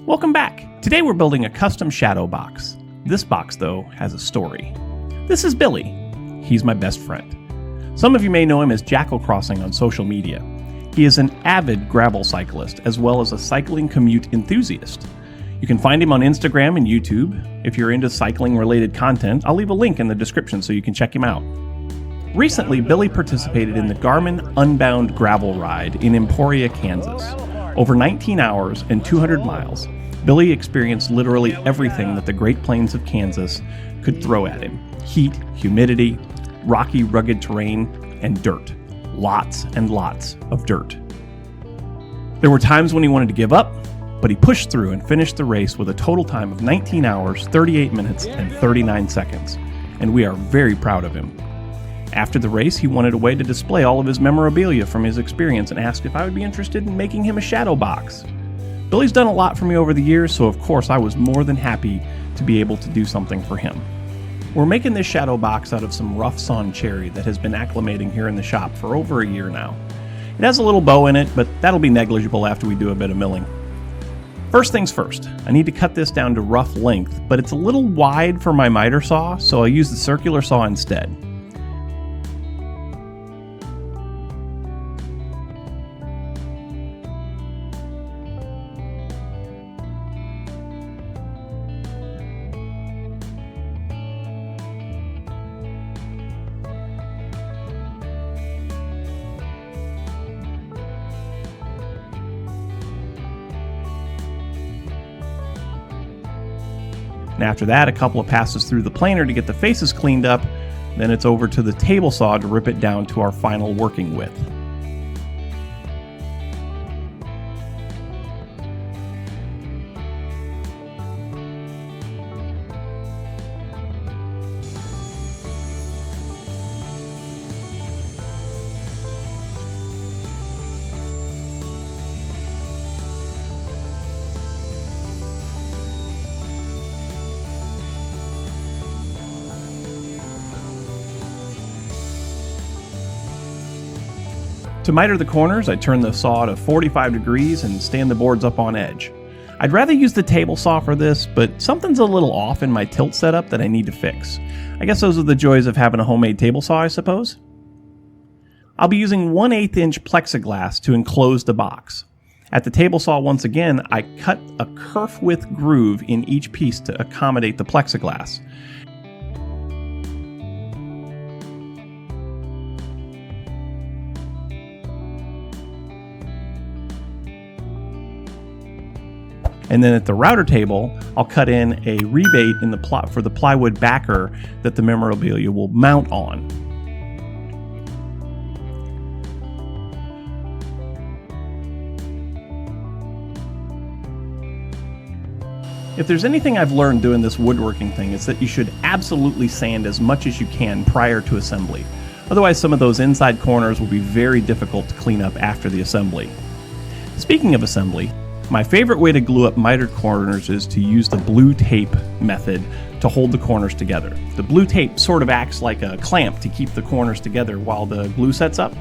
Welcome back! Today we're building a custom shadow box. This box, though, has a story. This is Billy. He's my best friend. Some of you may know him as Jackal Crossing on social media. He is an avid gravel cyclist, as well as a cycling commute enthusiast. You can find him on Instagram and YouTube. If you're into cycling-related content, I'll leave a link in the description so you can check him out. Recently, Billy participated in the Garmin Unbound gravel ride in Emporia, Kansas. Over 19 hours and 200 miles, Billy experienced literally everything that the Great Plains of Kansas could throw at him. Heat, humidity, rocky, rugged terrain, and dirt. Lots and lots of dirt. There were times when he wanted to give up, but he pushed through and finished the race with a total time of 19 hours, 38 minutes, and 39 seconds. And we are very proud of him. After the race, he wanted a way to display all of his memorabilia from his experience and asked if I would be interested in making him a shadow box. Billy's done a lot for me over the years, so of course I was more than happy to be able to do something for him. We're making this shadow box out of some rough sawn cherry that has been acclimating here in the shop for over a year now. It has a little bow in it, but that'll be negligible after we do a bit of milling. First things first, I need to cut this down to rough length, but it's a little wide for my miter saw, so I'll use the circular saw instead. And after that, a couple of passes through the planer to get the faces cleaned up, then it's over to the table saw to rip it down to our final working width. To miter the corners, I turn the saw to 45 degrees and stand the boards up on edge. I'd rather use the table saw for this, but something's a little off in my tilt setup that I need to fix. I guess those are the joys of having a homemade table saw, I suppose. I'll be using 1/8 inch plexiglass to enclose the box. At the table saw, once again, I cut a kerf width groove in each piece to accommodate the plexiglass. And then at the router table, I'll cut in a rebate in the for the plywood backer that the memorabilia will mount on. If there's anything I've learned doing this woodworking thing, it's that you should absolutely sand as much as you can prior to assembly. Otherwise, some of those inside corners will be very difficult to clean up after the assembly. Speaking of assembly, my favorite way to glue up mitered corners is to use the blue tape method to hold the corners together. The blue tape sort of acts like a clamp to keep the corners together while the glue sets up.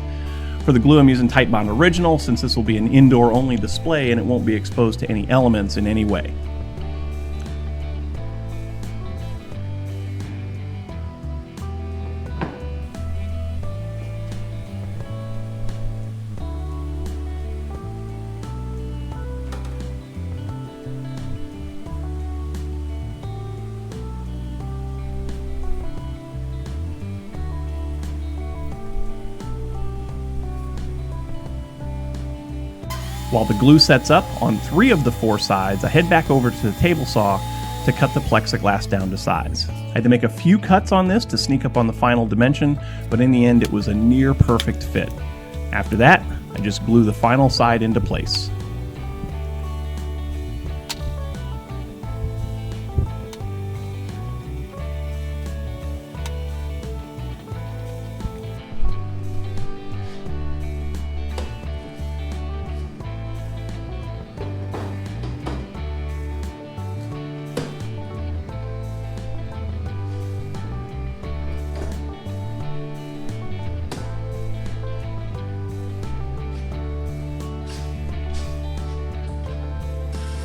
For the glue, I'm using Titebond Original, since this will be an indoor-only display and it won't be exposed to any elements in any way. While the glue sets up on 3 of the 4 sides, I head back over to the table saw to cut the plexiglass down to size. I had to make a few cuts on this to sneak up on the final dimension, but in the end it was a near perfect fit. After that, I just glue the final side into place.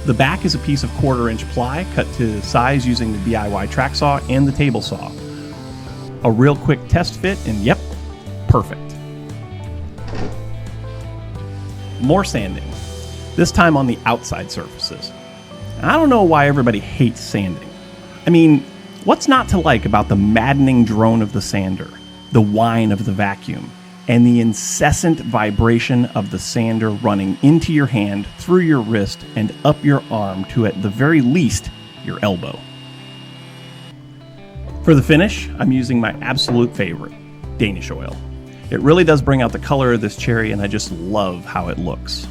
The back is a piece of 1/4-inch ply cut to size using the DIY track saw and the table saw. A real quick test fit, and yep, perfect. More sanding, this time on the outside surfaces. I don't know why everybody hates sanding. I mean, what's not to like about the maddening drone of the sander, the whine of the vacuum, and the incessant vibration of the sander running into your hand, through your wrist, and up your arm to, at the very least, your elbow. For the finish, I'm using my absolute favorite, Danish oil. It really does bring out the color of this cherry, and I just love how it looks.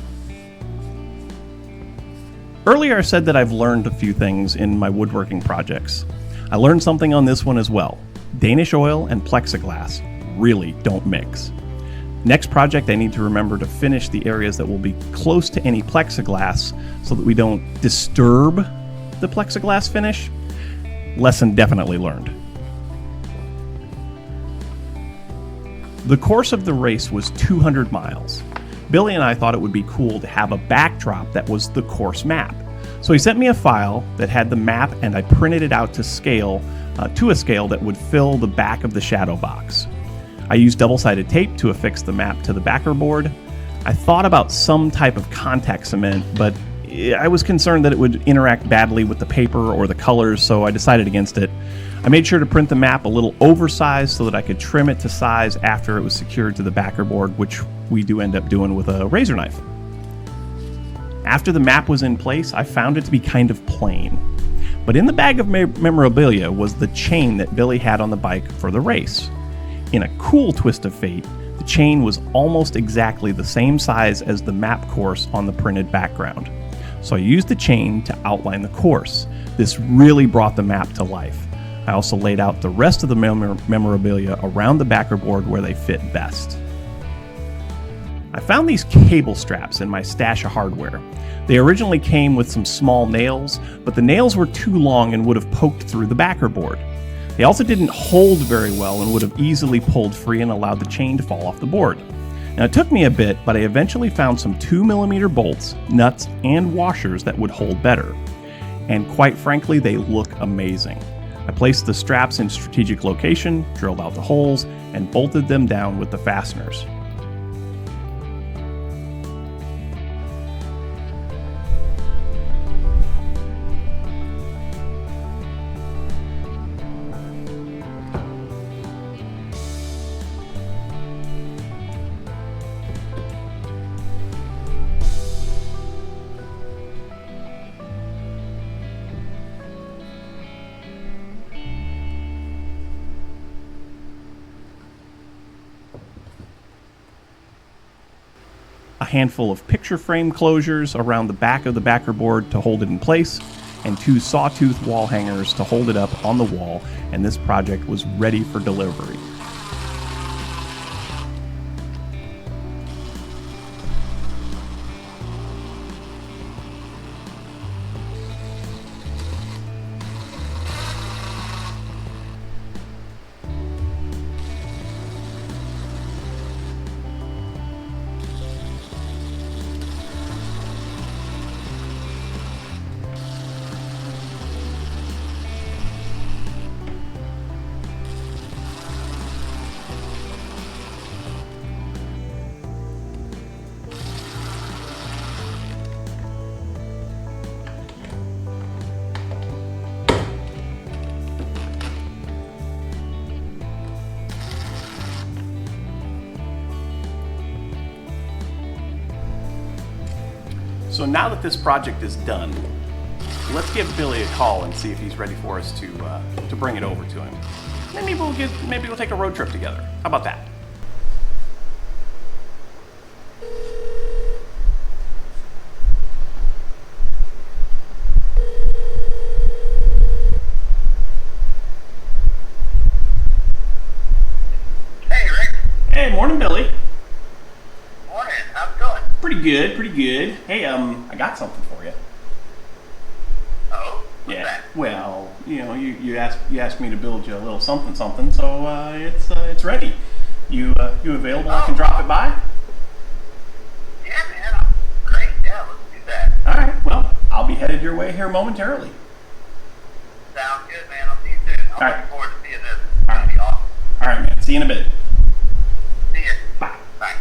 Earlier I said that I've learned a few things in my woodworking projects. I learned something on this one as well. Danish oil and plexiglass really don't mix. Next project, I need to remember to finish the areas that will be close to any plexiglass so that we don't disturb the plexiglass finish. Lesson definitely learned. The course of the race was 200 miles. Billy and I thought it would be cool to have a backdrop that was the course map. So he sent me a file that had the map, and I printed it out to scale, to a scale that would fill the back of the shadow box. I used double-sided tape to affix the map to the backer board. I thought about some type of contact cement, but I was concerned that it would interact badly with the paper or the colors, so I decided against it. I made sure to print the map a little oversized so that I could trim it to size after it was secured to the backer board, which we do end up doing with a razor knife. After the map was in place, I found it to be kind of plain. But in the bag of memorabilia was the chain that Billy had on the bike for the race. In a cool twist of fate, the chain was almost exactly the same size as the map course on the printed background. So I used the chain to outline the course. This really brought the map to life. I also laid out the rest of the memorabilia around the backer board where they fit best. I found these cable straps in my stash of hardware. They originally came with some small nails, but the nails were too long and would have poked through the backer board. They also didn't hold very well and would have easily pulled free and allowed the chain to fall off the board. Now it took me a bit, but I eventually found some 2mm bolts, nuts, and washers that would hold better. And quite frankly, they look amazing. I placed the straps in strategic location, drilled out the holes, and bolted them down with the fasteners. A handful of picture frame closures around the back of the backer board to hold it in place, and 2 sawtooth wall hangers to hold it up on the wall, and this project was ready for delivery. So now that this project is done, let's give Billy a call and see if he's ready for us to bring it over to him. Maybe we'll take a road trip together. How about that? Hey, Rick. Hey, morning, Billy. Morning. How's it going? Pretty good, pretty good. Hey, I got something for you. Oh? What's Yeah. that? Well, you asked me to build you a little something, so it's ready. You available? I can drop it by. Yeah, man. Great. Yeah, let's do that. All right. Well, I'll be heading headed your way here momentarily. Sounds good, man. I'll see you soon. I'm All right. looking forward to seeing this. It's going to be awesome. All right, man. See you in a bit. See you. Bye. Bye.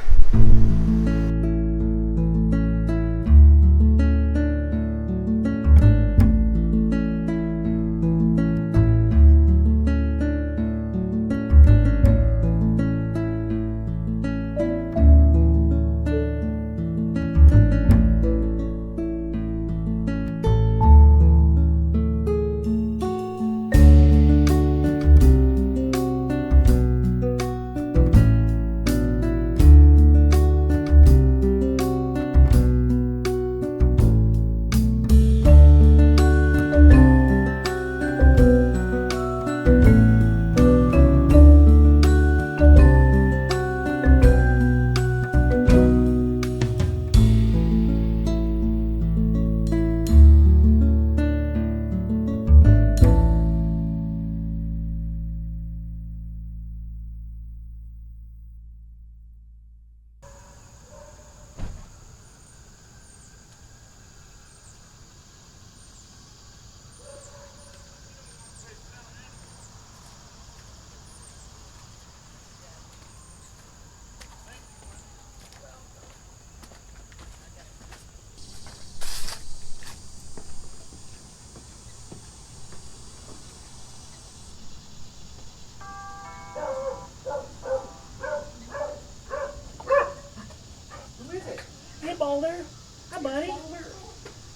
Hey, Boulder. Hi, buddy.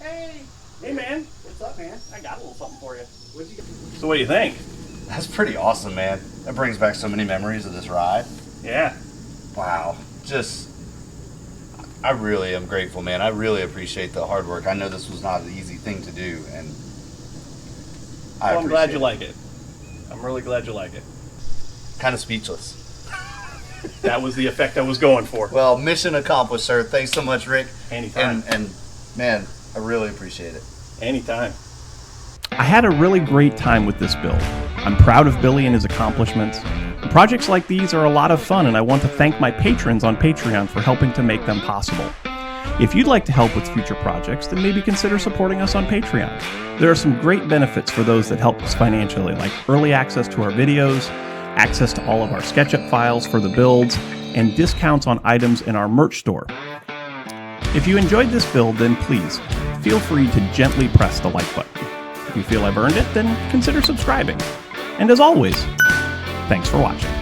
Hey. Hey, man. What's up, man? I got a little something for you. What'd you get? So what do you think? That's pretty awesome, man. That brings back so many memories of this ride. Yeah. Wow. I really am grateful, man. I really appreciate the hard work. I know this was not an easy thing to do, and Well, I'm glad you it. like it. I'm really glad you like it. Kind of speechless. That was the effect I was going for. Well, mission accomplished, sir. Thanks so much, Rick. Anytime. And man, I really appreciate it. Anytime. I had a really great time with this build. I'm proud of Billy and his accomplishments. Projects like these are a lot of fun, and I want to thank my patrons on Patreon for helping to make them possible. If you'd like to help with future projects, then maybe consider supporting us on Patreon. There are some great benefits for those that help us financially, like early access to our videos, access to all of our SketchUp files for the builds, and discounts on items in our merch store. If you enjoyed this build, then please feel free to gently press the like button. If you feel I've earned it, then consider subscribing. And as always, thanks for watching.